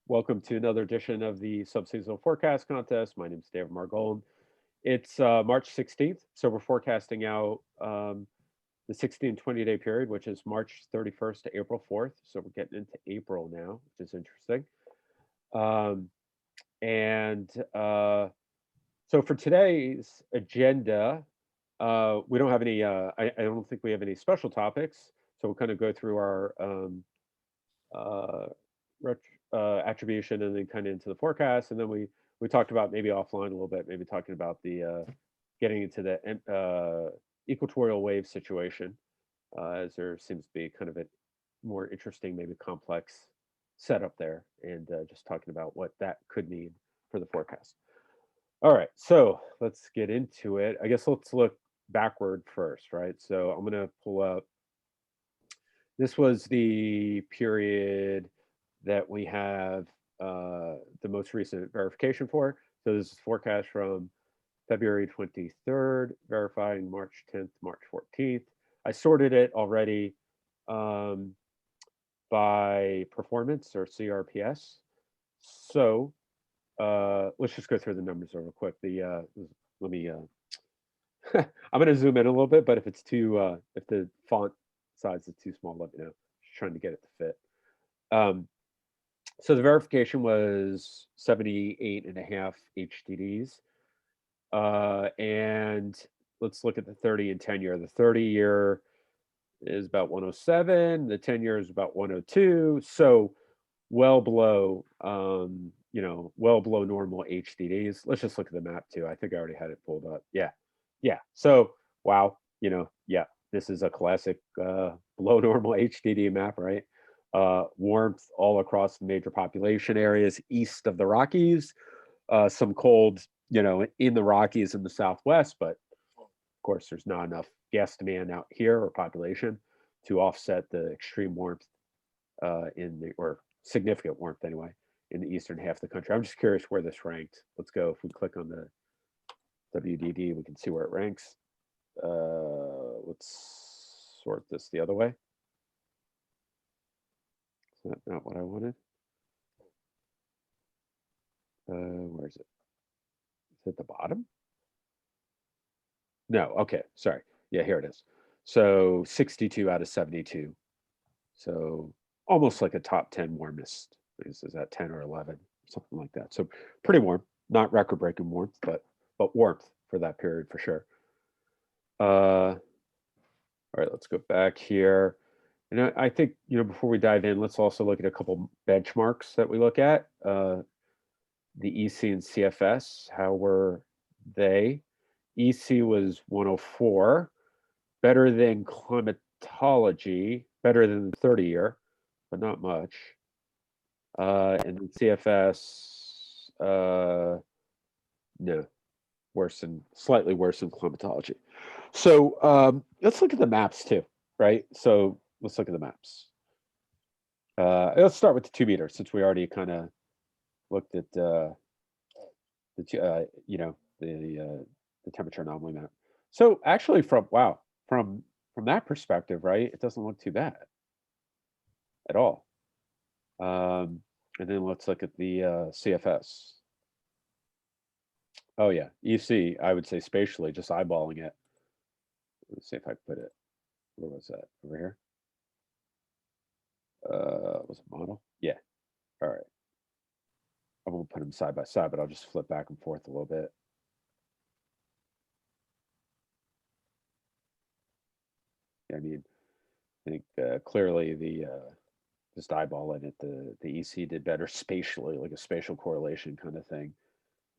Welcome to another edition of the Subseasonal Forecast Contest. My name is David Margolin. It's March 16th, so we're forecasting out the 60 and 20-day period, which is March 31st to April 4th. So we're getting into April now, which is interesting. Um, and so for today's agenda, we don't have any, I don't think we have any special topics. So we'll kind of go through our uh, attribution and then kind of into the forecast. And then we talked about maybe offline a little bit, maybe talking about the getting into the equatorial wave situation, as there seems to be kind of a more interesting, maybe complex setup there, and just talking about what that could mean for the forecast. All right, so let's get into it. I guess let's look backward first, right? So I'm going to pull up. This was the period that we have the most recent verification for. So this is forecast from February 23rd, verifying March 10th, March 14th. I sorted it already by performance or CRPS. So let's just go through the numbers real quick. Let me. I'm going to zoom in a little bit, but if it's too, if the font size is too small, let me know. Just trying to get it to fit. So the verification was 78 and a half HDDs. And let's look at the 30 and 10 year. The 30 year is about 107. The 10 year is about 102. So well below, well below normal HDDs. Let's just look at the map too. I think I already had it pulled up. Yeah. So, wow, yeah, this is a classic below normal HDD map, right? Warmth all across major population areas east of the Rockies. Some cold, in the Rockies in the Southwest, but of course, there's not enough gas demand out here or population to offset the extreme warmth or significant warmth anyway, in the eastern half of the country. I'm just curious where this ranked. Let's go. If we click on the WDD, we can see where it ranks. Let's sort this the other way. Is that not what I wanted? Where is it? Is it the bottom? No, okay, sorry. Yeah, here it is. So 62 out of 72. So almost like a top 10 warmest. Is that 10 or 11, something like that. So pretty warm, not record-breaking warmth, but warmth for that period for sure. All right, let's go back here. And I think, before we dive in, let's also look at a couple benchmarks that we look at. The EC and CFS, how were they? EC was 104, better than climatology, better than the 30 year, but not much. And then CFS, no, slightly worse than climatology. So let's look at the maps too, right? So let's look at the maps. Let's start with the 2 meter, since we already kind of looked at the temperature anomaly map. So actually, from that perspective, right, it doesn't look too bad at all. And then let's look at the CFS. Oh yeah, EC, I would say spatially, just eyeballing it. Let's see if I put it. Where was that? Over here? Was it model? Yeah. All right. I won't put them side by side, but I'll just flip back and forth a little bit. I mean, I think clearly the just eyeballing it, the EC did better spatially, like a spatial correlation kind of thing.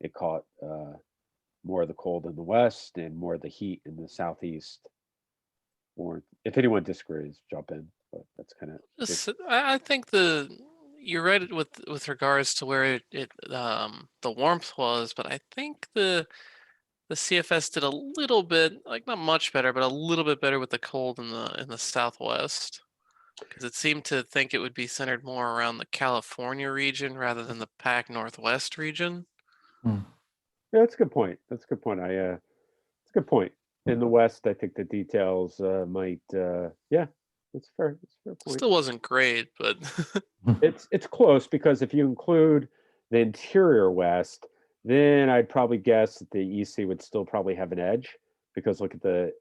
It caught more of the cold in the west and more of the heat in the southeast. Or if anyone disagrees, jump in. But that's kind of. I think you're right with regards to where the warmth was, but I think the CFS did a little bit, like not much better, but a little bit better with the cold in the Southwest, because it seemed to think it would be centered more around the California region rather than the Pac Northwest region. Yeah, that's a good point. That's a good point. It's a good point. In the West, I think the details might, yeah, it's fair. It's a fair point. Still wasn't great, but It's close because if you include the interior West, then I'd probably guess that the EC would still probably have an edge because look at the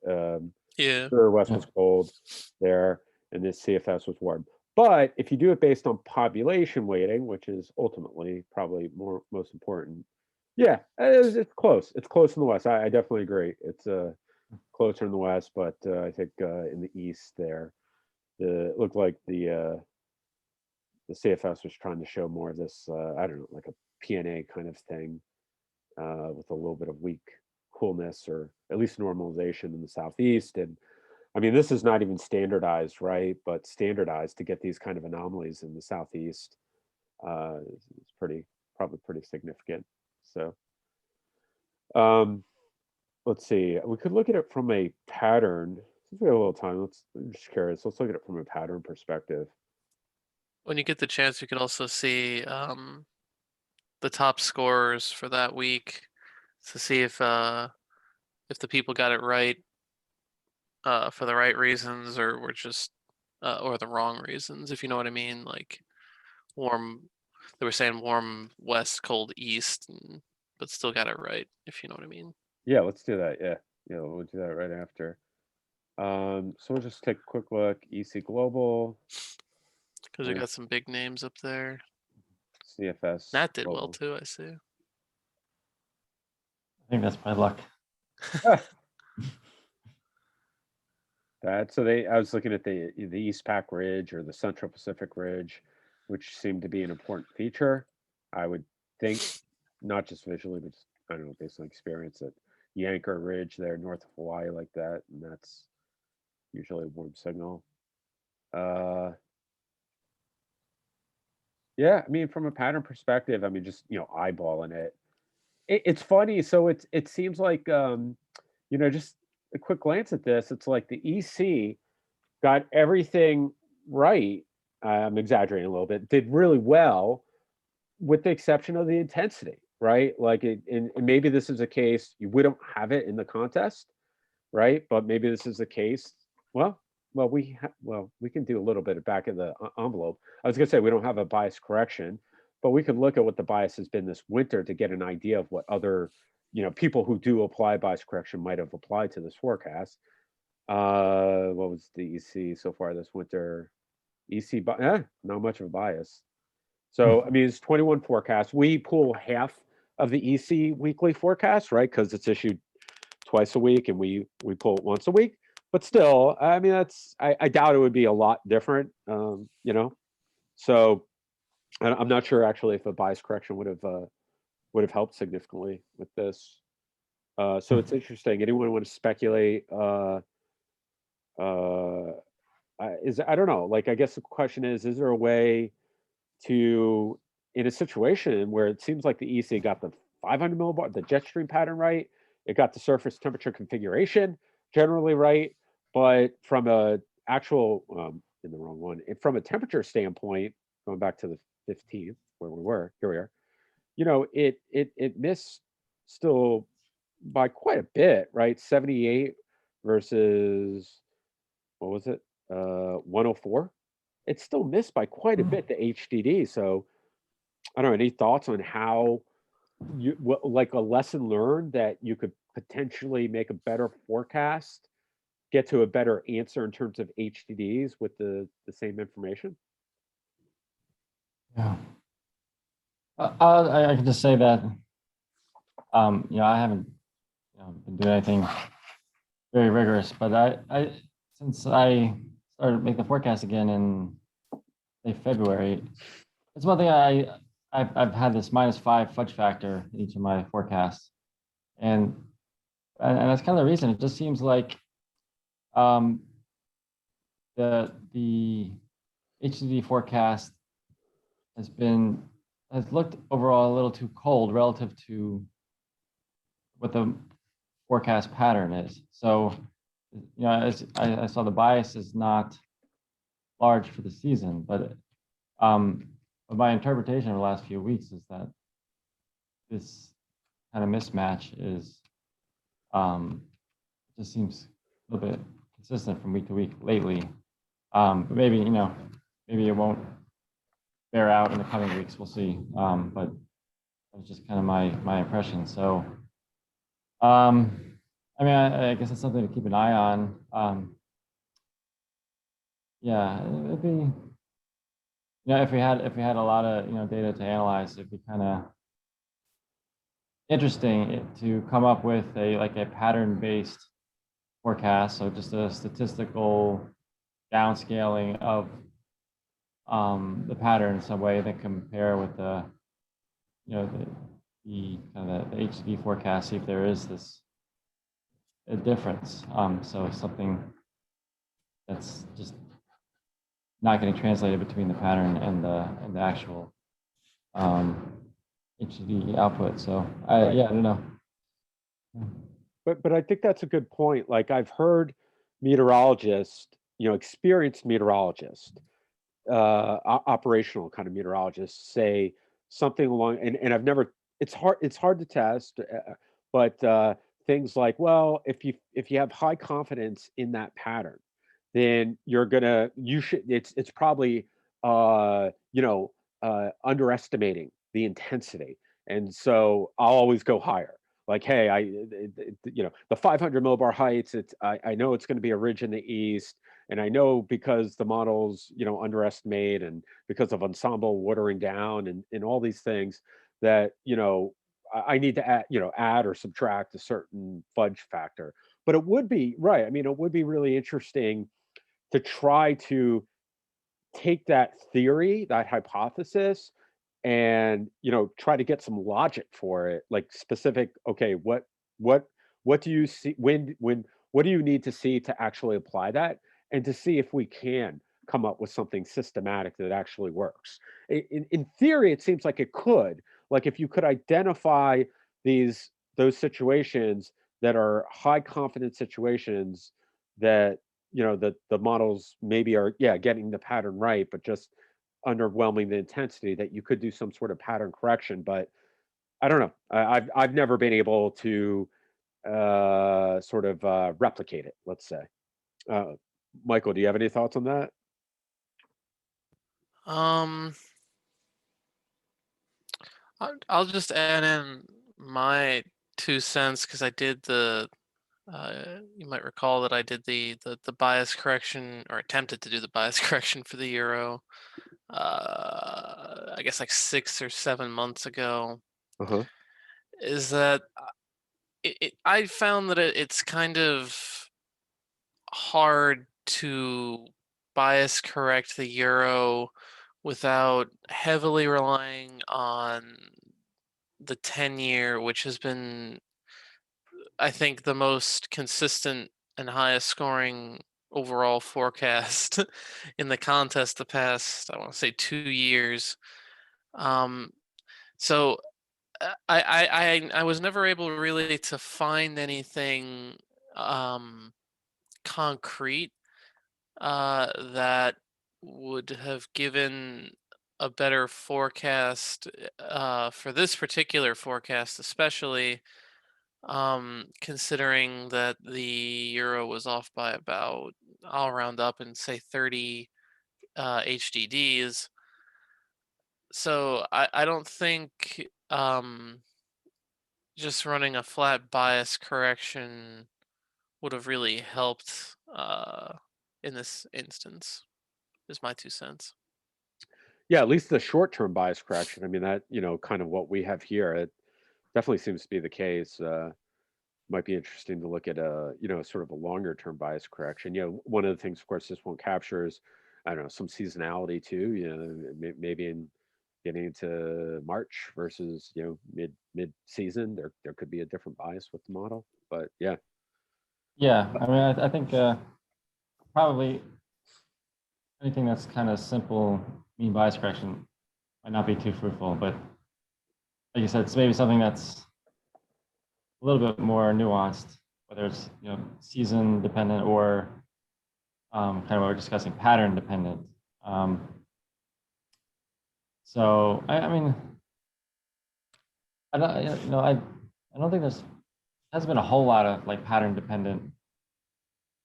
yeah. interior West Yeah. was cold there, and this CFS was warm. But if you do it based on population weighting, which is ultimately probably most important, yeah, it's close. It's close in the West. I definitely agree. It's closer in the West, but I think in the East there, it looked like the CFS was trying to show more of this, I don't know, like a PNA kind of thing with a little bit of weak coolness or at least normalization in the Southeast. And I mean, this is not even standardized, right? But standardized to get these kind of anomalies in the Southeast is probably pretty significant. So um, let's see, we could look at it from a pattern. Since we have a little time, I'm just curious. Let's look at it from a pattern perspective. When you get the chance, you can also see the top scorers for that week to see if the people got it right for the right reasons or were just or the wrong reasons, if you know what I mean. Like warm, they were saying warm west, cold east, but still got it right, if you know what I mean. Yeah, let's do that. Yeah, we'll do that right after. So we'll just take a quick look. EC Global, Because we got some big names up there. CFS. That did well Global. too, I see. I think that's my luck. So I was looking at the East Pac Ridge or the Central Pacific Ridge, which seemed to be an important feature. I would think, not just visually, but just, I don't know, based on experience, that you anchor a ridge there north of Hawaii like that, and that's usually a warm signal. Yeah, I mean, from a pattern perspective, I mean, just eyeballing it, it's funny. So it seems like just a quick glance at this, it's like the EC got everything right. I'm exaggerating a little bit. Did really well, with the exception of the intensity, right? Like, and maybe this is a case we don't have it in the contest, right? But maybe this is the case. Well, we can do a little bit of back of the envelope. I was going to say we don't have a bias correction, but we could look at what the bias has been this winter to get an idea of what other people who do apply bias correction might have applied to this forecast. What was the EC so far this winter? EC, not much of a bias. So I mean, it's 21 forecasts. We pull half of the EC weekly forecast, right? Because it's issued twice a week, and we pull it once a week. But still, I mean, I doubt it would be a lot different. So I'm not sure actually if a bias correction would have helped significantly with this. So it's interesting. Anyone want to speculate? I don't know. Like, I guess the question is there a way to, in a situation where it seems like the EC got the 500 millibar, the jet stream pattern right, it got the surface temperature configuration generally right, but from a actual, in the wrong one, from a temperature standpoint, going back to the 15th where we were, here we are, it missed still by quite a bit, right? 78 versus, what was it? 104. It still missed by quite a bit, the HDD. So I don't know, any thoughts on how like a lesson learned that you could potentially make a better forecast, get to a better answer in terms of HDDs with the same information? Yeah. I can just say that, I haven't been doing anything very rigorous, but I since I started making the forecast again in say February, it's one thing I've had this -5 fudge factor in each of my forecasts, and that's kind of the reason. It just seems like the HDD forecast has looked overall a little too cold relative to what the forecast pattern is. So, as I saw, the bias is not large for the season, but my interpretation of the last few weeks is that this kind of mismatch is just seems a little bit consistent from week to week lately. But maybe, maybe it won't bear out in the coming weeks. We'll see. But that was just kind of my impression. So, I mean, I guess it's something to keep an eye on. Yeah, it'd be, if we had a lot of data to analyze, it'd be kind of interesting to come up with a pattern-based forecast. So just a statistical downscaling of the pattern in some way that compare with the the kind of the HDD forecast, see if there is a difference. So something that's just not getting translated between the pattern and the actual HDD output. So Right. yeah, I don't know. But I think that's a good point. Like I've heard meteorologists, experienced meteorologists, operational kind of meteorologists say something along, and I've never. It's hard to test, but things like, well, if you have high confidence in that pattern, then it's probably underestimating the intensity, and so I'll always go higher. Like, hey, the 500 millibar heights. I know it's going to be a ridge in the east, and I know because the models underestimate, and because of ensemble watering down, and all these things that I need to add or subtract a certain fudge factor. But it would be right. I mean, it would be really interesting to try to take that theory, that hypothesis, and try to get some logic for it, like specific. Okay, what what do you see, when what do you need to see to actually apply that, and to see if we can come up with something systematic that actually works. In theory, it seems like it could. Like if you could identify those situations that are high confidence situations, that the models maybe are, yeah, getting the pattern right, but just underwhelming the intensity, that you could do some sort of pattern correction. But I don't know. I've never been able to sort of replicate it, let's say. Uh, Michael, do you have any thoughts on that? Um, I'll just add in my 2 cents because I did you might recall that I did the bias correction, or attempted to do the bias correction for the euro. I guess like 6 or 7 months ago. Uh-huh. Is that I found that it's kind of hard to bias correct the euro without heavily relying on the 10-year, which has been, I think, the most consistent and highest scoring overall forecast in the contest the past, I want to say, 2 years. So I was never able really to find anything concrete that would have given a better forecast for this particular forecast, especially considering that the euro was off by about, I'll round up and say 30 HDDs. So I don't think just running a flat bias correction would have really helped in this instance, is my 2 cents. Yeah, at least the short-term bias correction. I mean, that, kind of what we have here, it definitely seems to be the case. Might be interesting to look at sort of a longer term bias correction. One of the things, of course, this won't capture is, I don't know, some seasonality too. Maybe in getting into March versus mid season, there could be a different bias with the model. But yeah. Yeah, I mean, I think probably anything that's kind of simple mean bias correction might not be too fruitful, but like you said, it's maybe something that's a little bit more nuanced, whether it's season dependent or kind of what we're discussing, pattern dependent. So I mean, I don't I don't think there's hasn't been a whole lot of like pattern dependent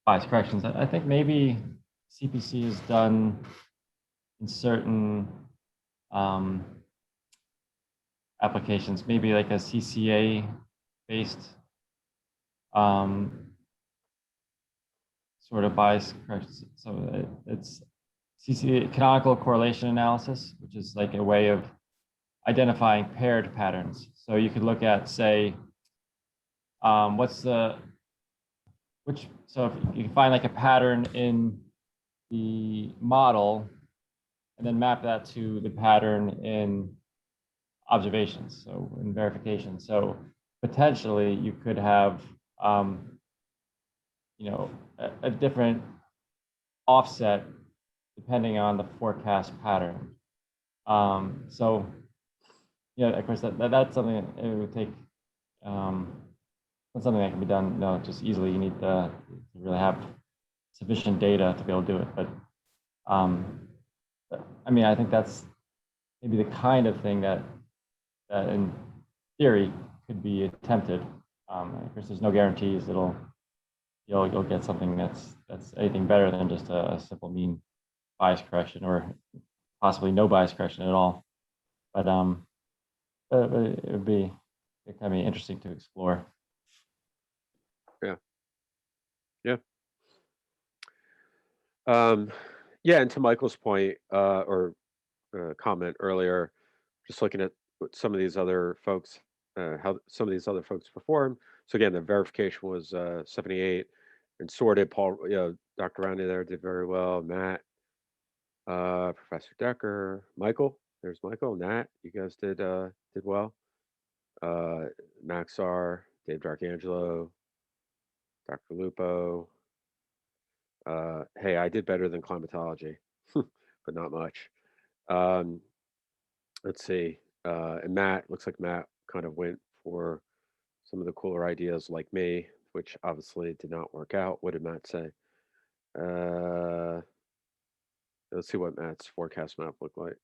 bias corrections. I think maybe CPC is done in certain applications, maybe like a CCA based sort of bias correction. So it's CCA, canonical correlation analysis, which is like a way of identifying paired patterns. So you could look at, say, so if you can find like a pattern in the model and then map that to the pattern in observations, so in verification. So potentially you could have, a different offset depending on the forecast pattern. So, of course, that's something that it would take. That's something that can be done, just easily. You need to really have sufficient data to be able to do it. But I mean, I think that's maybe the kind of thing that in theory could be attempted. Of course, there's no guarantees you'll get something that's anything better than just a simple mean bias correction, or possibly no bias correction at all. But it would be kind of interesting to explore. Yeah, and to Michael's point or comment earlier, just looking at what some of these other folks, how some of these other folks perform. So again, the verification was 78 and sorted. Paul, Dr. Roundy there did very well. Matt, Professor Decker, Michael. There's Michael. Nat, you guys did well. Maxar, Dave D'Arcangelo, Dr. Lupo. Hey, I did better than climatology, but not much. Let's see. And Matt, looks like Matt kind of went for some of the cooler ideas like me, which obviously did not work out. What did Matt say? Let's see what Matt's forecast map looked like.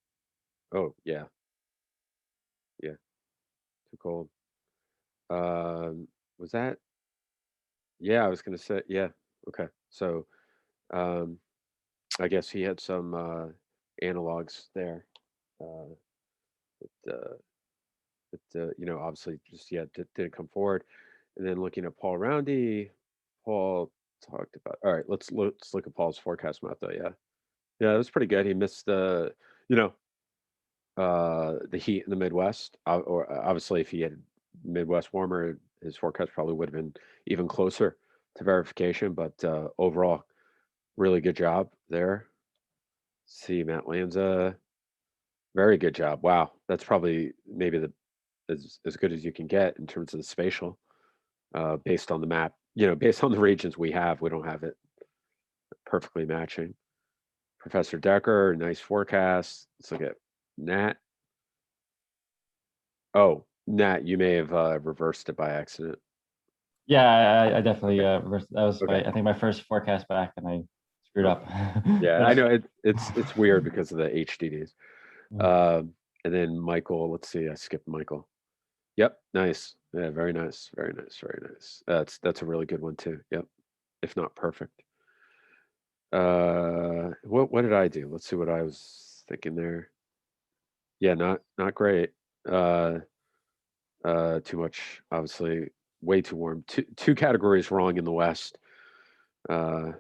Oh, yeah. Yeah. Too cold. Was that? Yeah, I was going to say, yeah. Okay. So I guess he had some analogs there. Obviously just didn't come forward. And then looking at Paul Roundy, Paul talked about. All right, let's look at Paul's forecast map though. Yeah, it was pretty good. He missed the heat in the Midwest. Or obviously, if he had Midwest warmer, his forecast probably would have been even closer to verification. But overall, really good job there. See Matt Lanza, very good job. Wow, that's probably maybe as good as you can get in terms of the spatial, based on the map. Based on the regions we have, we don't have it perfectly matching. Professor Decker, nice forecast. Let's look at Nat. Oh, Nat, you may have reversed it by accident. Yeah, I definitely reversed. That was Okay. I think my first forecast back, and I screwed up. Yeah, But I know it's weird because of the HDDs. And then Michael, let's see, I skipped Michael. Yep, nice. Yeah, very nice, very nice, very nice. That's a really good one too. Yep, if not perfect. What did I do? Let's see what I was thinking there. Yeah, not great. Too much, obviously, way too warm. Two categories wrong in the West. Yeah.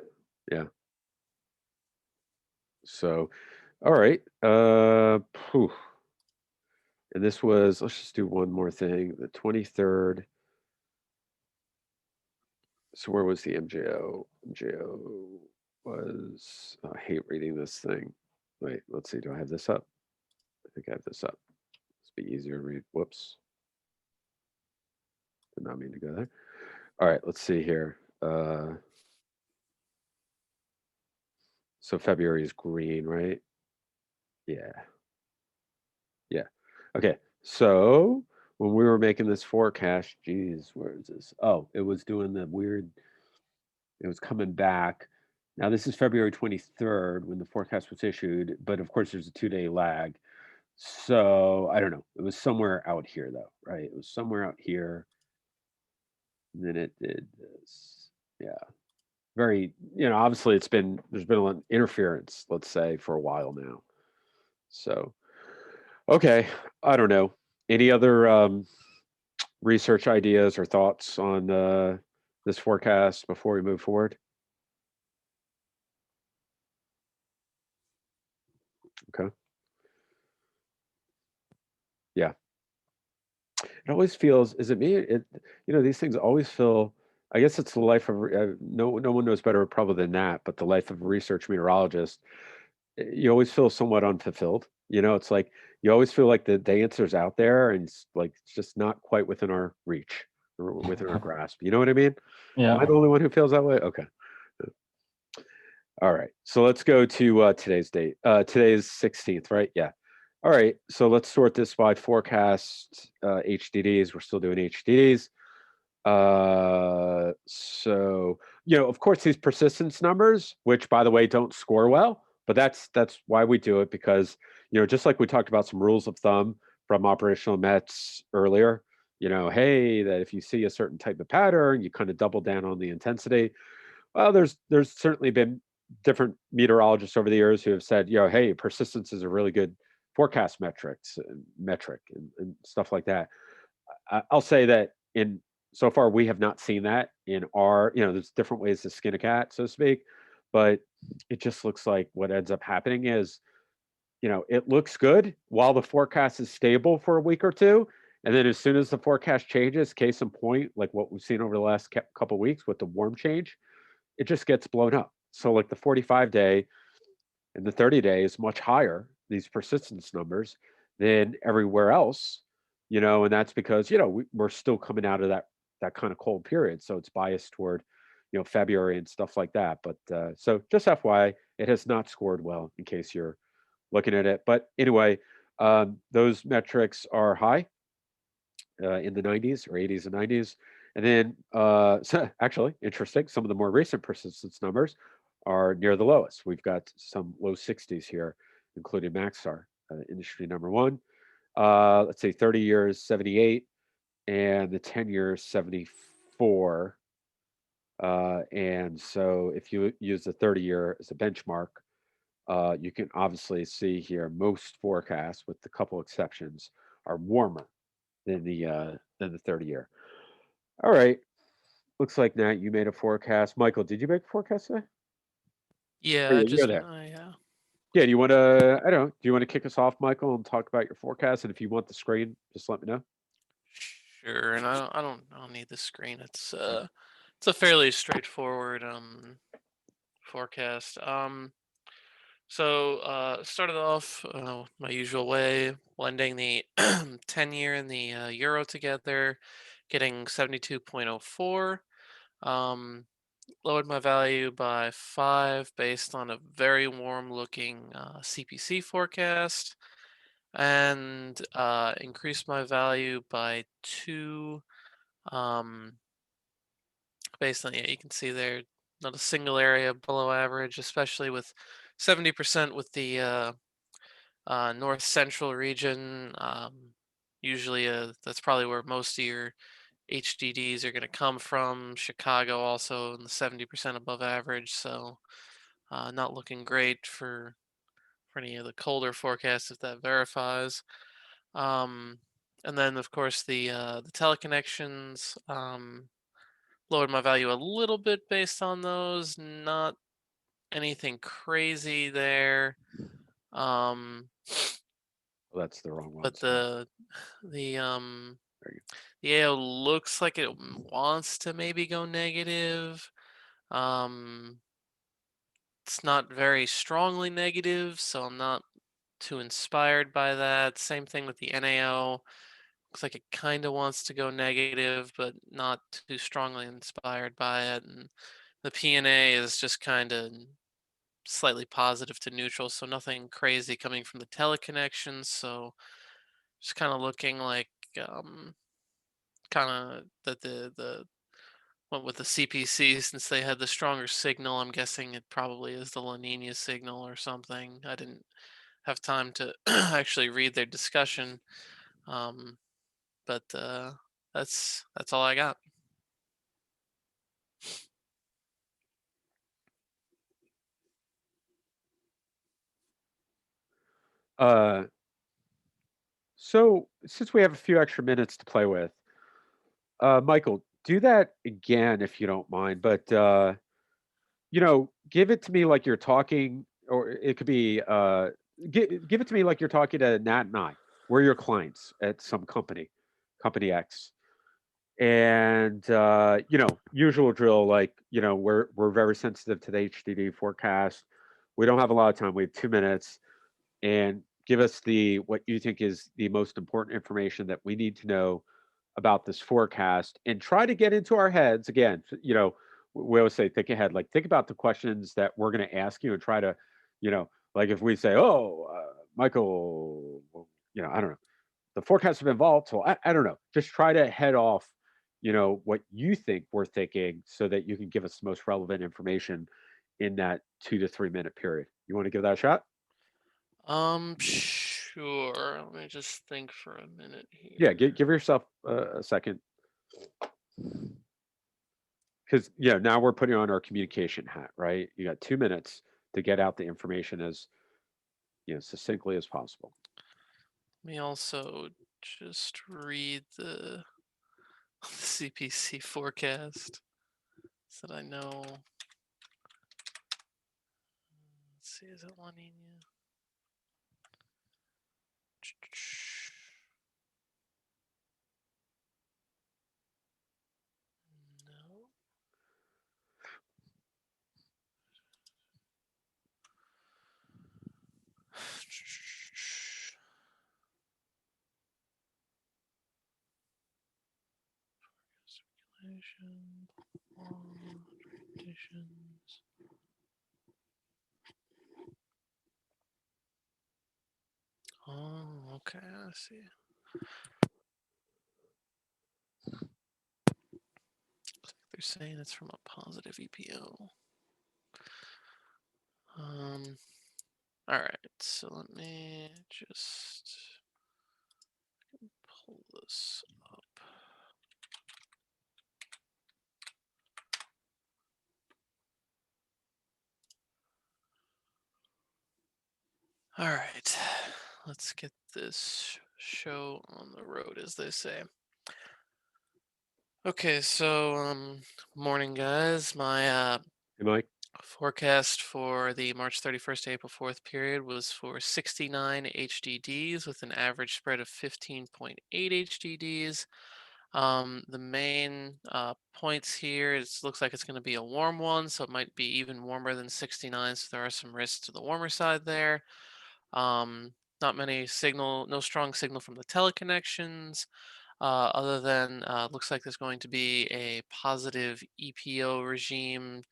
So, all right. Phew. And this was, let's just do one more thing. The 23rd. So where was the MJO? MJO was, I hate reading this thing. Wait, let's see. Do I have this up? I think I have this up. It's be easier to read. Whoops. Did not mean to go there. All right, let's see here. So February is green, right? Yeah. Yeah. Okay. So when we were making this forecast, geez, where is this? Oh, it was doing the weird, it was coming back. Now this is February 23rd when the forecast was issued, but of course there's a 2-day lag. So I don't know. It was somewhere out here though, right? It was somewhere out here. And then it did this. Yeah. very, obviously there's been a lot of interference, let's say, for a while now. So, okay, I don't know. Any other research ideas or thoughts on this forecast before we move forward? Okay. Yeah. It always feels, is it me? These things always feel, I guess it's the life of, no one knows better probably than that, but the life of a research meteorologist, you always feel somewhat unfulfilled. It's like, you always feel like the answer's out there and it's just not quite within our reach or within our grasp. You know what I mean? Am I Yeah. the only one who feels that way? Okay. All right. So let's go to today's date. Today's 16th, right? Yeah. All right. So let's sort this by forecast HDDs. We're still doing HDDs. So, of course, these persistence numbers, which by the way, don't score well, but that's why we do it because, just like we talked about some rules of thumb from operational METs earlier, hey, that if you see a certain type of pattern, you kind of double down on the intensity. Well, there's certainly been different meteorologists over the years who have said, hey, persistence is a really good forecast metric and stuff like that. I'll say that in so far we have not seen that in our, there's different ways to skin a cat, so to speak, but it just looks like what ends up happening is, it looks good while the forecast is stable for a week or two. And then as soon as the forecast changes, case in point, like what we've seen over the last couple of weeks with the warm change, it just gets blown up. So like the 45-day and the 30-day is much higher, these persistence numbers, than everywhere else, and that's because, we're still coming out of that kind of cold period. So it's biased toward, February and stuff like that. But so just FYI, it has not scored well in case you're looking at it. But anyway, those metrics are high in the 90s or 80s and 90s. And then, so actually, interesting, some of the more recent persistence numbers are near the lowest. We've got some low 60s here, including Maxar, industry number one. Let's say 30 years, 78, and the 10 years, 74. And so if you use the 30-year as a benchmark, you can obviously see here most forecasts, with a couple exceptions, are warmer than the 30-year. All right. Looks like Nat, you made a forecast. Michael, did you make a forecast today? Yeah, Oh, I yeah, you're just there. I Yeah, do you want to? I don't know. Do you want to kick us off, Michael, and talk about your forecast? And if you want the screen, just let me know. sure, and I don't need the screen. Okay. It's a fairly straightforward forecast. So started off my usual way, blending the 10-year and the euro together, getting 72.04. Um, Lowered my value by 5 based on a very warm looking CPC forecast, and increased my value by 2 um, based on, yeah, you can see there, not a single area below average, especially with 70% with the north central region. Usually, that's probably where most of your HDDs are going to come from. Chicago also in the 70% above average, so not looking great for any of the colder forecasts if that verifies. Um, and then of course the teleconnections, lowered my value a little bit based on those. Not anything crazy there. Um, Well, that's the wrong one. but So the um there you the AO looks like it wants to maybe go negative. Um, it's not very strongly negative, so I'm not too inspired by that. Same thing with the NAO. Looks like it kind of wants to go negative, but not too strongly inspired by it. And the PNA is just kind of slightly positive to neutral, so nothing crazy coming from the teleconnections. So just kind of looking like kind of that the went with the CPC since they had the stronger signal. I'm guessing it probably is the La Nina signal or something. I didn't have time to actually read their discussion, um, but that's all I got. Uh, so since we have a few extra minutes to play with, Michael, do that again if you don't mind. But give it to me like you're talking, or it could be give it to me like you're talking to Nat and I. We're your clients at some company, company X, and usual drill. Like we're very sensitive to the HDD forecast. We don't have a lot of time. We have 2 minutes, and give us the what you think is the most important information that we need to know about this forecast, and try to get into our heads again. We always say think ahead. Like think about the questions that we're going to ask you, and try to, like if we say, "Oh, Michael, well, I don't know, the forecast has been volatile." I don't know. Just try to head off, what you think we're thinking, so that you can give us the most relevant information in that 2 to 3 minute period. You want to give that a shot? Sure. Let me just think for a minute Yeah, here. give yourself a second, because now we're putting on our communication hat, right? You got 2 minutes to get out the information as succinctly as possible. Let me also just read the CPC forecast so that I know. Let's see, is it La Nina? No. Circulation, conditions. Oh, okay, I see. They're saying it's from a positive EPO. All right, so let me just pull this up. All right, let's get this show on the road, as they say. Okay, so morning, guys. My Hey, Mike. forecast for the March 31st to April 4th period was for 69 HDDs with an average spread of 15.8 HDDs. The main points here, it looks like it's going to be a warm one, so it might be even warmer than 69. So there are some risks to the warmer side there. Not many signal, no strong signal from the teleconnections, other than looks like there's going to be a positive EPO regime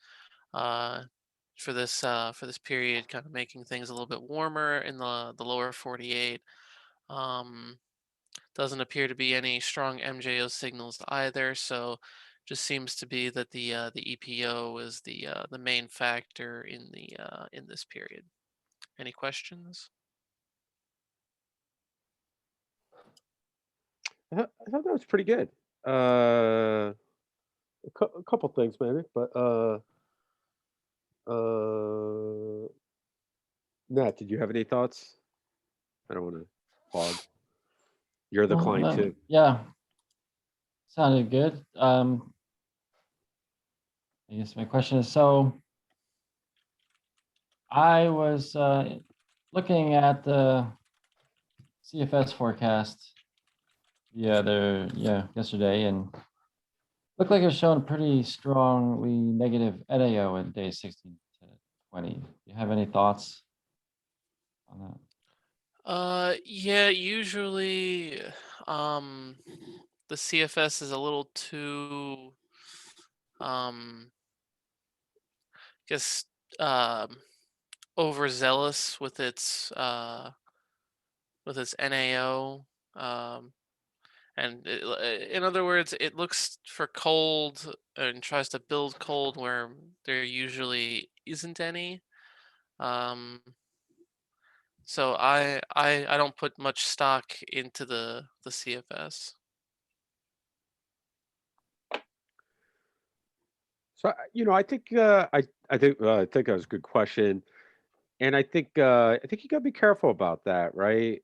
for this period, kind of making things a little bit warmer in the lower 48. Doesn't appear to be any strong MJO signals either, so just seems to be that the EPO is the main factor in this period. Any questions? I thought that was pretty good. A couple things maybe, but uh, Nat, did you have any thoughts? I don't want to hog. You're the client too. Yeah, sounded good. I guess my question is, so I was looking at the CFS forecast yesterday, and looked like it was showing pretty strongly negative NAO in day 16 to 20. Do you have any thoughts on that? Yeah, usually, the CFS is a little too, guess, um, overzealous with its NAO. And in other words, it looks for cold and tries to build cold where there usually isn't any. So I don't put much stock into the CFS. So I think I think that was a good question, And I think you gotta be careful about that, right?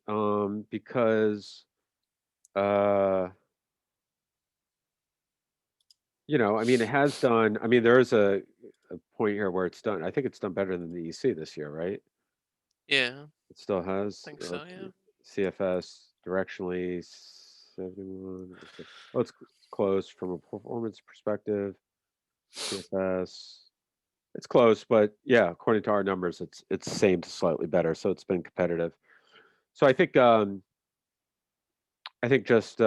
Because uh, I mean, it has done. I mean, there is a point here where it's done. I think it's done better than the EC this year, right? Yeah, It still has think so. Yeah. CFS directionally 71. Oh, it's close from a performance perspective. CFS, it's close, but yeah, according to our numbers, it's the same to slightly better. So it's been competitive. So I think just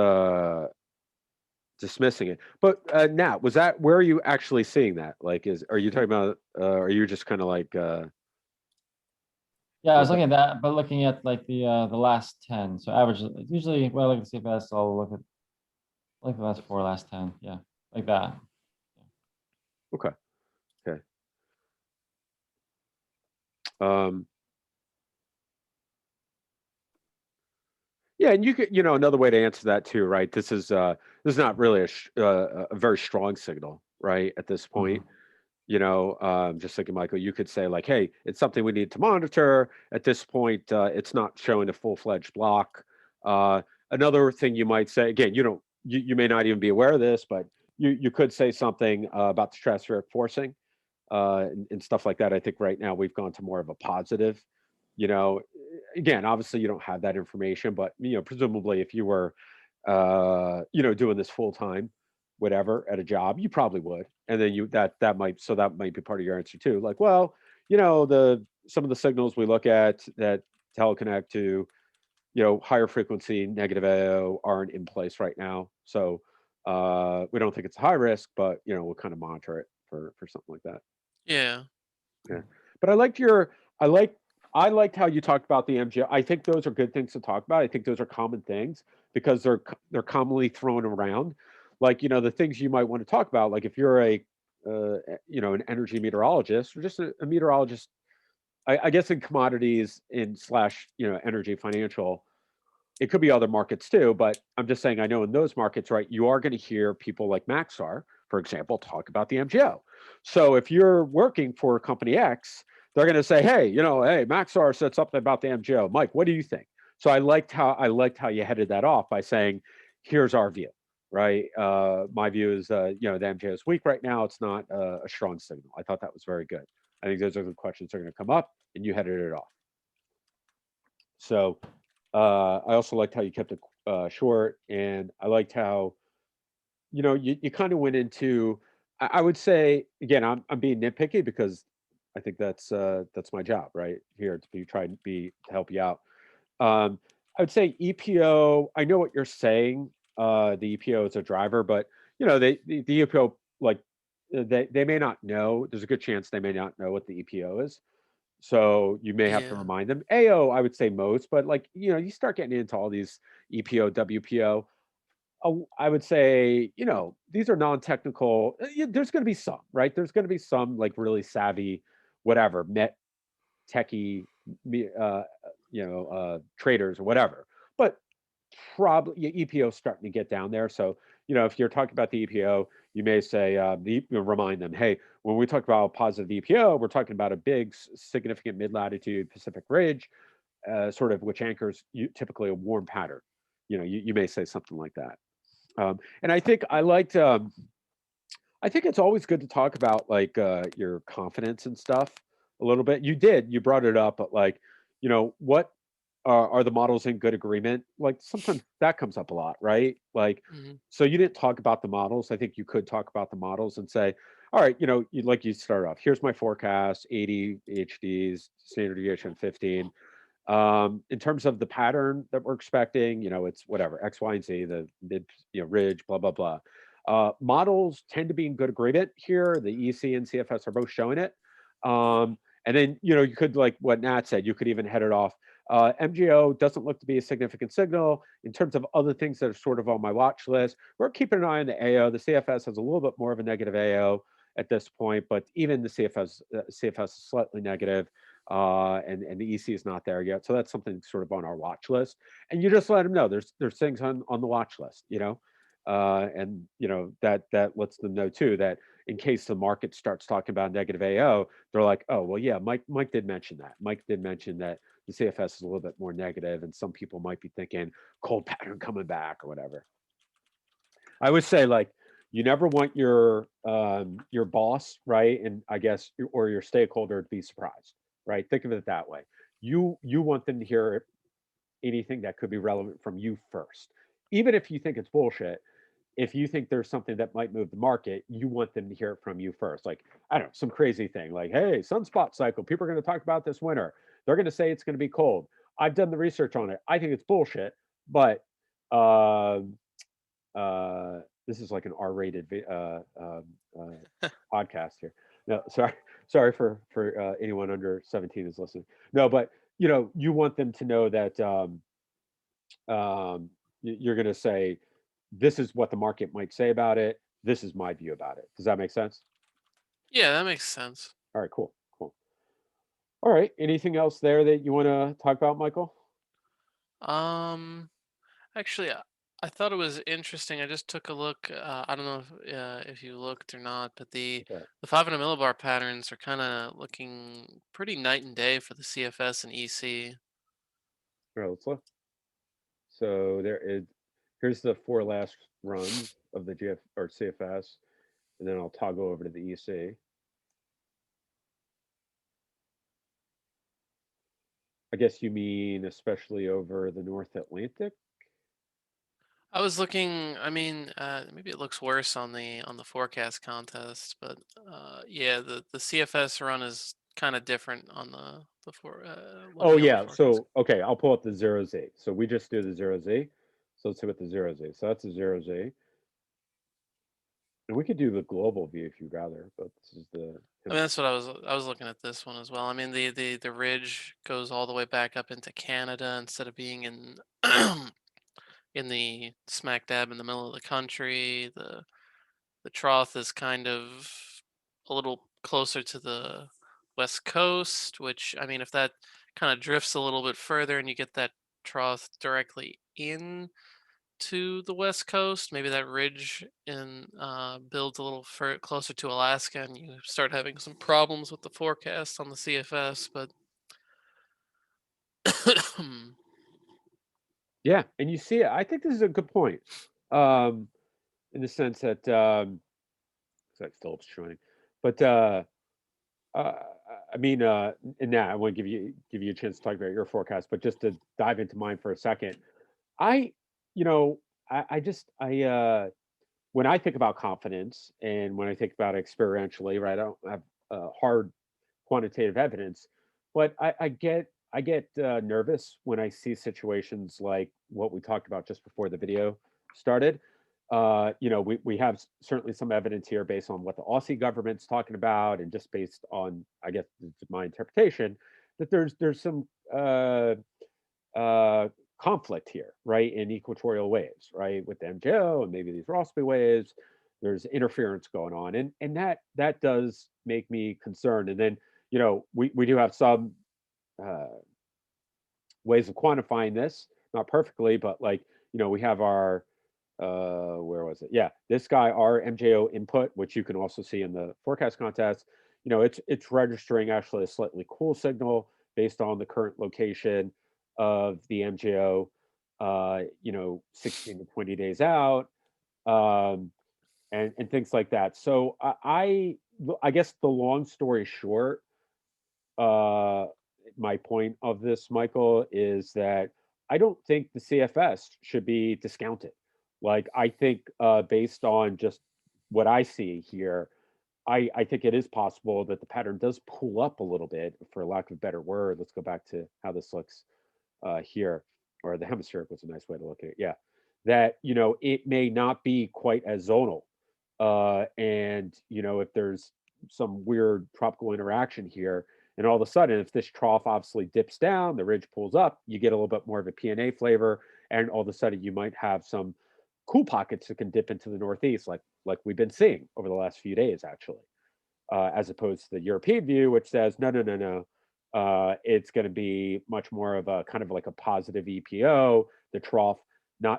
dismissing it. But Nat, was that where are you actually seeing that? Like, are you talking about? Are you just kind of like? Yeah, I was Was that looking at that, but looking at like the last 10. So average, usually when I look at CFS, I'll look at like the last 4, last 10. Yeah, like that. okay? Okay. Um, yeah, and you could, another way to answer that too, right? This is not really a very strong signal, right? At this point, Mhm. just thinking, Michael, you could say like, hey, it's something we need to monitor. At this point, it's not showing a full-fledged block. Another thing you might say, again, you may not even be aware of this, but you could say something about the stratospheric forcing and stuff like that. I think right now we've gone to more of a positive. You know, again, obviously you don't have that information, but presumably if you were, doing this full time, whatever, at a job, you probably would, and then that might be part of your answer too. Like, well, the some of the signals we look at that teleconnect to higher frequency negative AO aren't in place right now, so we don't think it's a high risk, but we'll kind of monitor it for something like that. Yeah. Yeah. But I like I liked how you talked about the MGO. I think those are good things to talk about. I think those are common things because they're commonly thrown around. Like, the things you might want to talk about, like if you're an energy meteorologist or just a meteorologist, I guess in commodities in slash, energy financial, it could be other markets too, but I'm just saying I know in those markets, right, you are going to hear people like Maxar, for example, talk about the MGO. So if you're working for company X, they're going to say, hey, hey, Maxar said something about the MGO. Mike, what do you think? So I liked how you headed that off by saying, here's our view, right? My view is, the MGO is weak right now. It's not a strong signal. I thought that was very good. I think those are the questions that are going to come up, and you headed it off. So I also liked how you kept it short, and I liked how you kind of went into. I would say again, I'm being nitpicky because I think that's my job right here to be trying to help you out. Um, I would say EPO. I know what you're saying. The EPO is a driver, but the EPO like they may not know. There's a good chance they may not know what the EPO is. So you may have to Yeah. remind them. AO, I would say most, but like, you start getting into all these EPO, WPO. I would say, these are non-technical. There's going to be some, right? There's going to be some like really savvy, whatever, met techie, traders or whatever. But probably EPO is starting to get down there. So, if you're talking about the EPO, you may say, remind them, hey, when we talk about positive EPO, we're talking about a big, significant mid-latitude Pacific ridge, sort of which anchors typically a warm pattern. You may say something like that. And I think I liked. I think it's always good to talk about like your confidence and stuff a little bit. You brought it up, but like, what are the models in good agreement? Like sometimes that comes up a lot, right? Like, Hmm. so you didn't talk about the models. I think you could talk about the models and say, all right, you start off. Here's my forecast: 80 HDs, standard deviation 15. In terms of the pattern that we're expecting, it's whatever X, Y, and Z, the mid, ridge, blah blah blah. Models tend to be in good agreement here. The EC and CFS are both showing it. And then you could, like what Nat said, you could even head it off. MGO doesn't look to be a significant signal in terms of other things that are sort of on my watch list. We're keeping an eye on the AO. The CFS has a little bit more of a negative AO at this point, but even the CFS is slightly negative, and the EC is not there yet. So that's something sort of on our watch list. And you just let them know there's things on the watch list, and that lets them know too that in case the market starts talking about negative AO, they're like, oh, well, yeah, Mike did mention that. Mike did mention that the CFS is a little bit more negative, and some people might be thinking cold pattern coming back or whatever. I would say, like, you never want your boss, right, and I guess or your stakeholder to be surprised, right? Think of it that way. You want them to hear anything that could be relevant from you first, even if you think it's bullshit. If you think there's something that might move the market, you want them to hear it from you first. Like, I don't know, some crazy thing like, hey, sunspot cycle, people are going to talk about this winter. They're going to say it's going to be cold. I've done the research on it. I think it's bullshit, but this is like an R-rated podcast here. No, sorry for anyone under 17 is listening. No, but you want them to know that you're going to say, this is what the market might say about it. This is my view about it. Does that make sense? Yeah, that makes sense. All right, cool. All right, anything else there that you want to talk about, Michael? Actually, I thought it was interesting. I just took a look. I don't know if you looked or not, but the Okay. the 500 millibar patterns are kind of looking pretty night and day for the CFS and EC. All right, let's look. So here's the 4 last runs of the GF or CFS, and then I'll toggle over to the EC. I guess you mean especially over the North Atlantic? I was looking. I mean, maybe it looks worse on the forecast contest, but yeah, the CFS run is kind of different on the for Oh looking on the yeah, forecast. so okay, I'll pull up the 0Z. So we just do the 0Z. So let's see what the 0Z. So that's the 0Z. And we could do the global view if you'd rather, but this is the I mean, that's what I was looking at this one as well. I mean, the ridge goes all the way back up into Canada instead of being in in the smack dab in the middle of the country. The trough is kind of a little closer to the west coast, which I mean, if that kind of drifts a little bit further and you get that trough directly in to the west coast, maybe that ridge in builds a little closer to Alaska, and you start having some problems with the forecast on the CFS. But yeah, and you see it. I think this is a good point. In the sense that it's like Phillips joining. But uh I mean and now I want to give you a chance to talk about your forecast, but just to dive into mine for a second. I you know, I just when I think about confidence and when I think about it experientially, right? I don't have hard quantitative evidence, but I get nervous when I see situations like what we talked about just before the video started. We have certainly some evidence here based on what the Aussie government's talking about, and just based on, I guess, my interpretation, that there's some uh, conflict here, right, in equatorial waves, right, with the MJO and maybe these Rossby waves. There's interference going on, and that does make me concerned. And then we do have some uh, ways of quantifying this, not perfectly, but like we have our where was it? Yeah, this guy, our MJO input, which you can also see in the forecast contest. It's registering actually a slightly cool signal based on the current location of the MJO. 16 to 20 days out, um, and things like that. So I guess the long story short, uh, my point of this, Michael, is that I don't think the CFS should be discounted. Like, I think based on just what I see here, I think it is possible that the pattern does pull up a little bit, for lack of a better word. Let's go back to how this looks here, or the hemispheric was a nice way to look at it. Yeah, that it may not be quite as zonal, and if there's some weird tropical interaction here, and all of a sudden, if this trough obviously dips down, the ridge pulls up, you get a little bit more of a PNA flavor, and all of a sudden you might have some cool pockets that can dip into the northeast, like we've been seeing over the last few days, actually, as opposed to the European view, which says no, no, no, no. It's going to be much more of a kind of like a positive EPO. The trough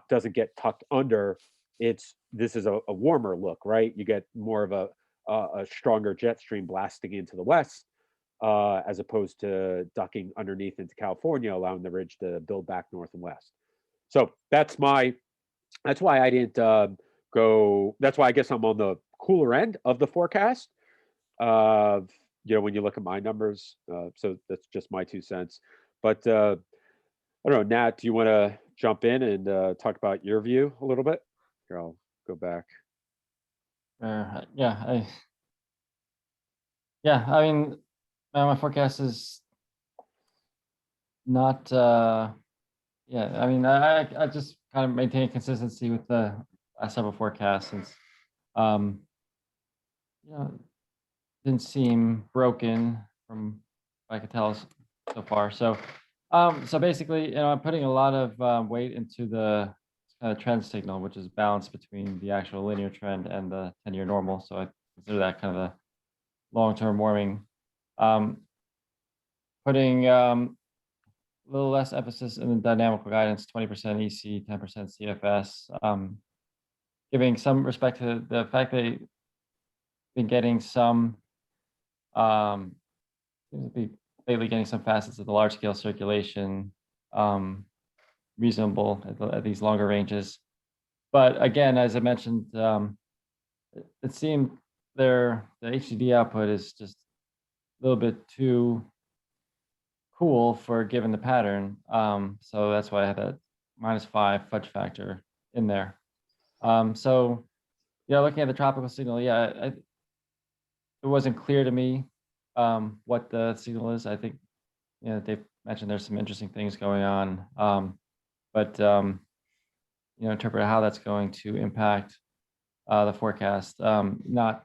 doesn't get tucked under. This is a warmer look, right? You get more of a stronger jet stream blasting into the west, as opposed to ducking underneath into California, allowing the ridge to build back north and west. So that's why I didn't go. That's why I guess I'm on the cooler end of the forecast. When you look at my numbers, so that's just my 2 cents. But I don't know, Nat, do you want to jump in and talk about your view a little bit? Here, I'll go back. Yeah, I mean, my forecast is not. I mean, I just kind of maintain consistency with the last several forecasts since, um, didn't seem broken from what I could tell so far. So, so basically, I'm putting a lot of weight into the kind of trend signal, which is balance between the actual linear trend and the 10-year normal. So I consider that kind of a long-term warming. Putting a little less emphasis in the dynamical guidance, 20% EC, 10% CFS, giving some respect to the fact that they've been getting some, seems to be lately getting some facets of the large scale circulation, reasonable at these longer ranges. But again, as I mentioned, it seemed the HDD output is just a little bit too cool for given the pattern. So that's why I had that -5 fudge factor in there. So looking at the tropical signal, it wasn't clear to me what the signal is. I think they've mentioned there's some interesting things going on, but interpret how that's going to impact the forecast, not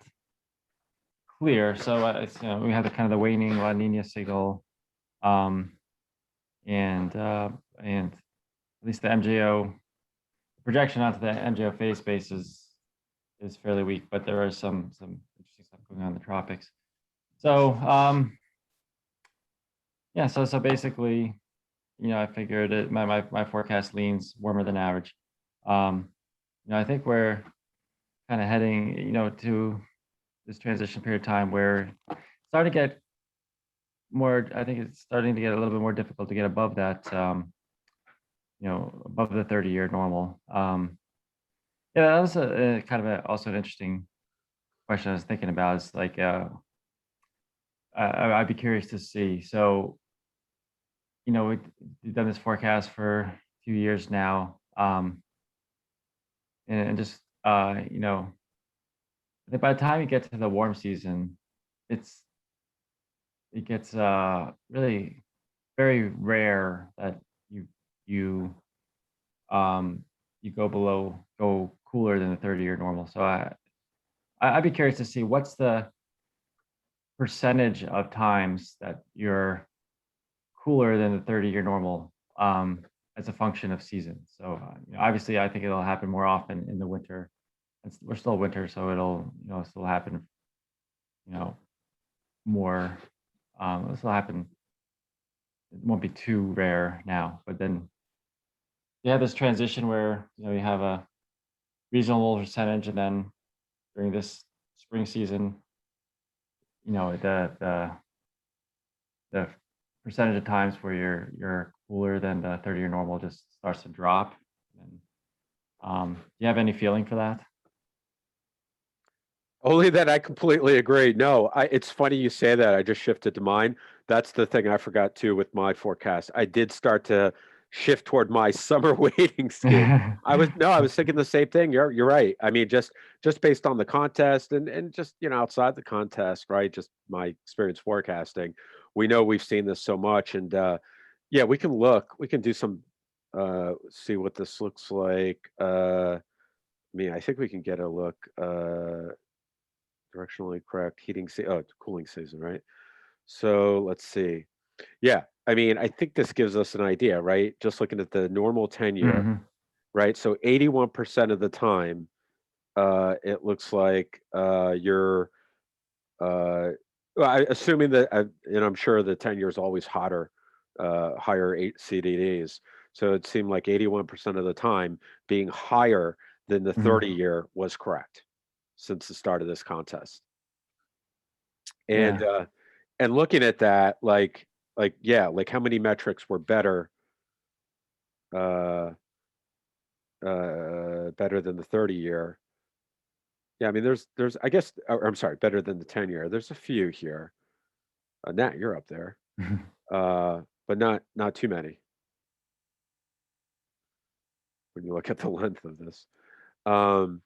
clear. So we have the kind of the waning La Nina signal, and at least the MJO projection onto the MJO phase space is fairly weak, but there are some interesting stuff going on in the tropics. So so basically, I figured my forecast leans warmer than average. I think we're kind of heading, to this transition period of time where it's starting to get more. I think it's starting to get a little bit more difficult to get above that, above the 30-year normal. That was a kind of also an interesting question I was thinking about. Is like, I'd be curious to see. So, we've done this forecast for a few years now, and just I think by the time you get to the warm season, it gets really very rare that you go cooler than the 30-year normal. So I'd be curious to see what's the percentage of times that you're cooler than the 30-year normal, as a function of season. So obviously, I think it'll happen more often in the winter. We're still winter, so it'll still happen. More. It'll still happen. It won't be too rare now, but then you have this transition where you have a reasonable percentage, and then during this spring season, the percentage of times where you're cooler than the 30-year normal just starts to drop. And do you have any feeling for that? Only that I completely agree. No, it's funny you say that. I just shifted to mine. That's the thing I forgot too with my forecast. I did start to shift toward my summer waiting scheme. I was thinking the same thing. You're right. I mean, just based on the contest and just outside the contest, right? Just my experience forecasting. We know we've seen this so much, and we can look. We can do some see what this looks like. I mean, I think we can get a look. Directionally correct cooling season, right? So let's see. Yeah, I mean, I think this gives us an idea, right? Just looking at the normal 10-year, Mhm. right? So 81% of the time, it looks like you're assuming that, and I'm sure the 10-year is always hotter, higher CDDs. So it seemed like 81% of the time being higher than the Mhm. 30-year was correct since the start of this contest. And and looking at that, yeah, like how many metrics were better uh better than the 30-year? Yeah, I mean, there's I guess, or, I'm sorry, better than the 10-year. There's a few here. Nat, you're up there, but not too many when you look at the length of this. Um,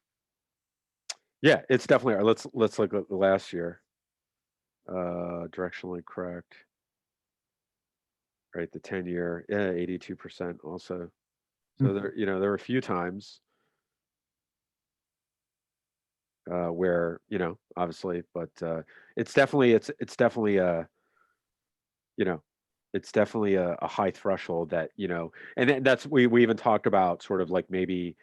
yeah, it's definitely. Let's look at the last year. Directionally correct. Right, the 10-year, yeah, 82% also. So there, there were a few times where, obviously, but it's definitely a, you know, it's definitely a high threshold that, and that's we even talked about sort of like maybe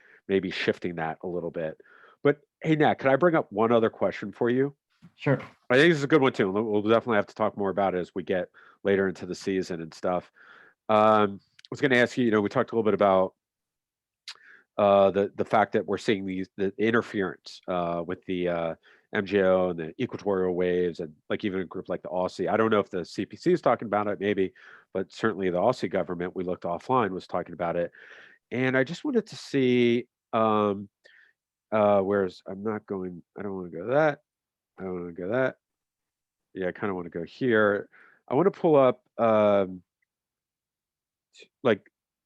shifting that a little bit. But hey, Nat, could I bring up one other question for you? Sure. I think this is a good one too. We'll definitely have to talk more about it as we get later into the season and stuff. I was going to ask you, we talked a little bit about the fact that we're seeing the interference with the MJO and the equatorial waves, and like even a group like the Aussie. I don't know if the CPC is talking about it, maybe, but certainly the Aussie government, we looked offline, was talking about it. And I just wanted to see, where's I'm not going. I don't want to go that. I don't want to go that. Yeah, I kind of want to go here. I want to pull up like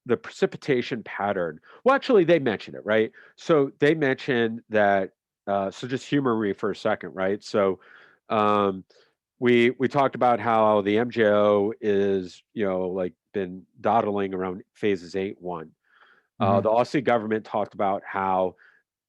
the precipitation pattern. Well, actually, they mention it, right? So they mentioned that. So just humor me for a second, right? So um, we talked about how the MJO is, like been dawdling around phases 8-1. The Aussie government talked about how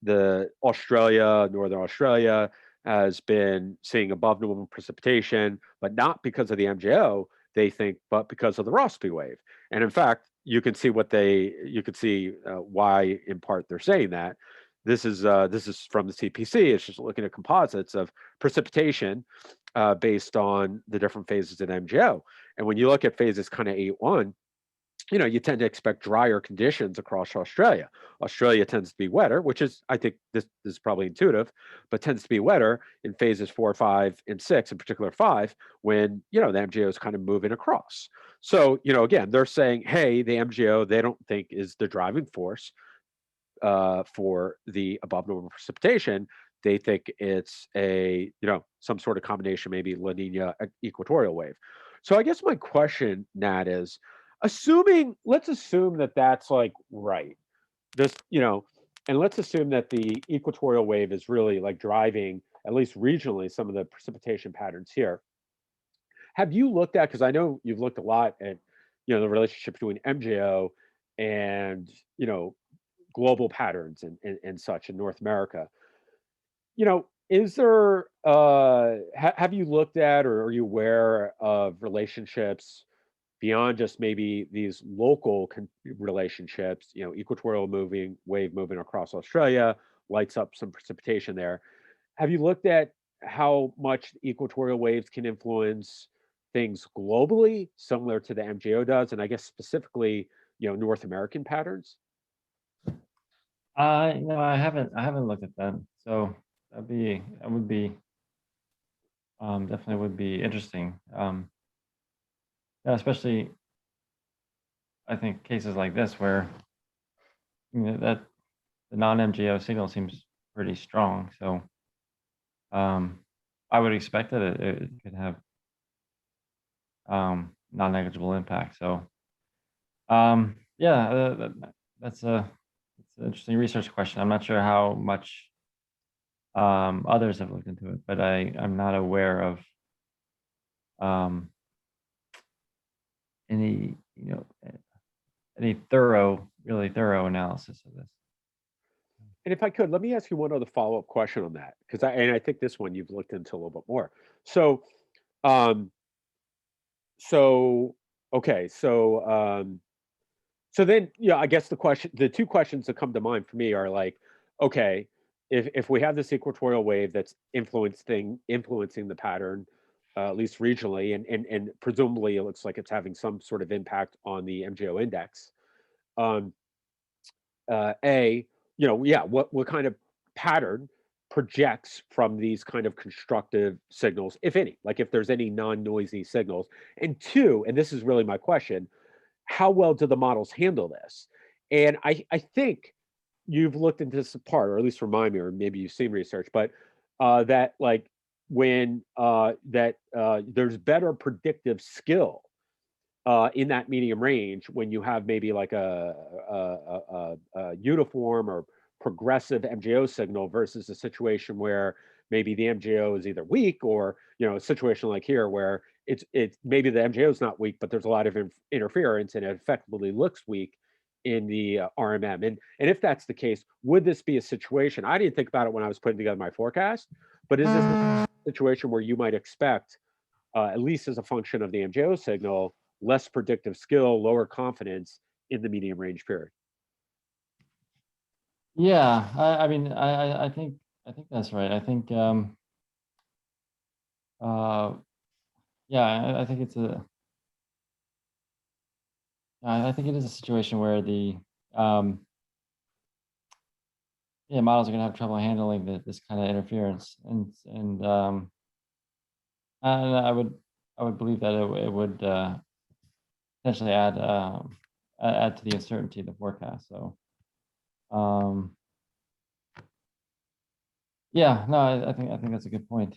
Northern Australia, has been seeing above normal precipitation, but not because of the MJO, they think, but because of the Rossby wave. And in fact, you can see why in part they're saying that. This is from the CPC. It's just looking at composites of precipitation based on the different phases in MJO. And when you look at phases kind of 8-1, you tend to expect drier conditions across Australia. Australia tends to be wetter, which is, I think this is probably intuitive, but tends to be wetter in phases 4, 5, and 6, in particular 5, when, the MJO is kind of moving across. So, again, they're saying, hey, the MJO, they don't think is the driving force for the above normal precipitation. They think it's some sort of combination, maybe La Nina equatorial wave. So I guess my question, Nat, is let's assume that that's like right. This, and let's assume that the equatorial wave is really like driving, at least regionally, some of the precipitation patterns here. Have you looked at, because I know you've looked a lot at, the relationship between MJO and, global patterns and such in North America. Is there, have you looked at, or are you aware of relationships beyond just maybe these local relationships, equatorial wave moving across Australia, lights up some precipitation there. Have you looked at how much equatorial waves can influence things globally, similar to the MJO does, and I guess specifically, North American patterns? No, I haven't looked at that. So that would be definitely would be interesting. Yeah, especially I think cases like this where that the non-MJO signal seems pretty strong. So I would expect that it could have non-negligible impact. So yeah, that's it's an interesting research question. I'm not sure how much others have looked into it, but I'm not aware of um, any any really thorough analysis of this. And if I could, let me ask you one other follow-up question on that, because I think this one you've looked into a little bit more. So, um, so okay, so then, I guess the two questions that come to mind for me are like, okay, if we have this equatorial wave that's influencing the pattern, at least regionally, and presumably it looks like it's having some sort of impact on the MJO index. A, yeah, what kind of pattern projects from these kind of constructive signals, if any, like if there's any non-noisy signals. And two, and this is really my question, how well do the models handle this? And I think you've looked into this part, or at least remind me, or maybe you've seen research, but that like when there's better predictive skill in that medium range when you have maybe like a uniform or progressive MJO signal versus a situation where maybe the MJO is either weak, or a situation like here where it's maybe the MJO is not weak, but there's a lot of interference and it effectively looks weak in the RMM. And if that's the case, would this be a situation? I didn't think about it when I was putting together my forecast, but is this a situation where you might expect, at least as a function of the MJO signal, less predictive skill, lower confidence in the medium range period? Yeah, I mean, I think that's right. I think, yeah, I think it's I think it is a situation where the yeah, models are going to have trouble handling this kind of interference, and I would believe that it would potentially add to the uncertainty of the forecast. So, yeah, no, I think that's a good point.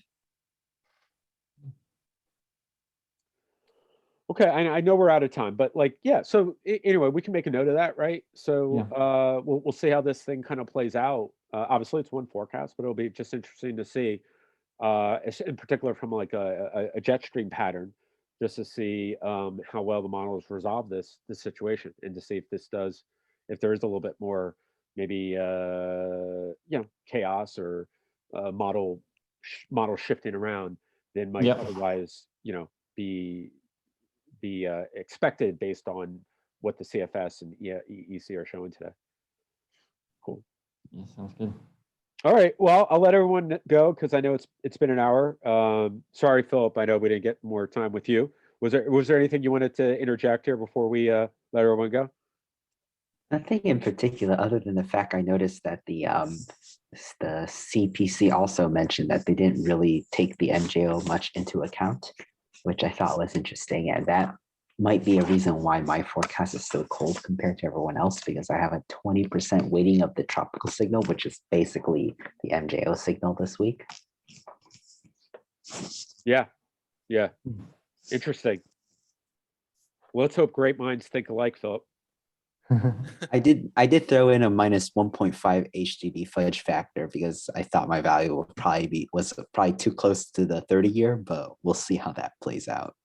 Okay, I know we're out of time, but like, yeah. So anyway, we can make a note of that, right? So we'll see how this thing kind of plays out. Obviously, it's one forecast, but it'll be just interesting to see, in particular from like a jet stream pattern, just to see how well the models resolve this situation, and to see if if there is a little bit more maybe chaos or model shifting around than might otherwise be expected based on what the CFS and EEC are showing today. Cool. Yeah, sounds good. All right. Well, I'll let everyone go because I know it's been an hour. Sorry, Philip. I know we didn't get more time with you. Was there anything you wanted to interject here before we let everyone go? Nothing in particular, other than the fact I noticed that the CPC also mentioned that they didn't really take the MJO much into account, which I thought was interesting, and that might be a reason why my forecast is so cold compared to everyone else, because I have a 20% weighting of the tropical signal, which is basically the MJO signal this week. Yeah. Interesting. Well, let's hope great minds think alike, Philip. I did throw in a minus 1.5 HDD fudge factor because I thought my value was probably too close to the 30-year, but we'll see how that plays out.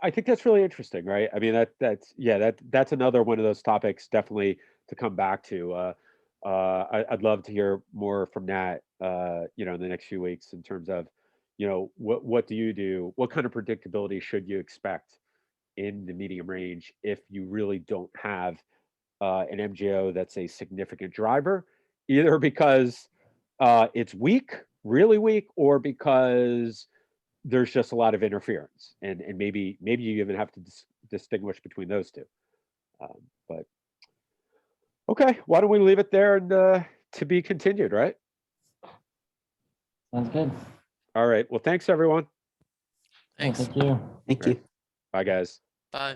I think that's really interesting, right? I mean, that's another one of those topics definitely to come back to. I'd love to hear more from Nat, in the next few weeks in terms of, what do you do? What kind of predictability should you expect in the medium range if you really don't have an MJO that's a significant driver, either because it's weak, really weak, or because there's just a lot of interference, and maybe you even have to distinguish between those two. But okay, why don't we leave it there and to be continued, right? Sounds good. All right. Well, thanks everyone. Thanks. Thank you. Thank you. Bye, guys. Bye.